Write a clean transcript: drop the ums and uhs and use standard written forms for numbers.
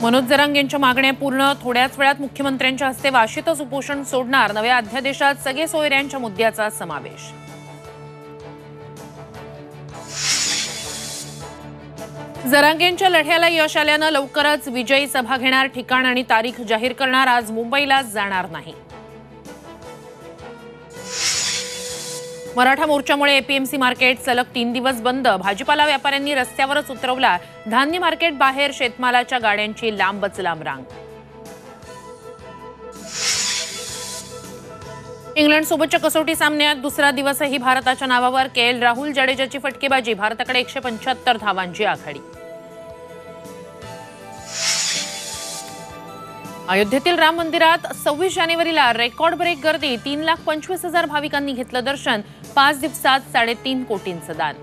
मनोज जरांगेंच्या मागण्या पूर्ण, थोड्याच वेळात मुख्यमंत्र्यांच्या हस्ते वाशीतच उपोषण सोडणार, नव्या अध्यादेशात सगळे सोयऱ्यांच्या मुद्द्याचा समावेश। जरांगेंच्या लढ्याला यश आल्यानं लवकरच विजयी सभा घेणार, ठिकाण आणि तारीख जाहीर करणार, आज मुंबईला जाणार नाही। मराठा मोर्चामुळे एपीएमसी मार्केट सलग 3 दिवस बंद, भाजीपाला व्यापाऱ्यांनी रस्त्यावरच उतरवला धान्य मार्केट बाहेर, शेतमालाच्या गाड्यांची लांबच लांब रांग। इंग्लंड सोबतच्या कसोटी सामन्यात दुसरा दिवसही भारताच्या नावावर, केएल राहुल जडेजाची फटकेबाजी, भारताकडे 175 धावांची आघाडी। अयोध्येतील राम मंदिरात 26 जानेवारीला रेकॉर्ड ब्रेक गर्दी, 3,25,000 भाविकांनी घेतलं दर्शन, 5 दिवसात 3.5 कोटींचं दान।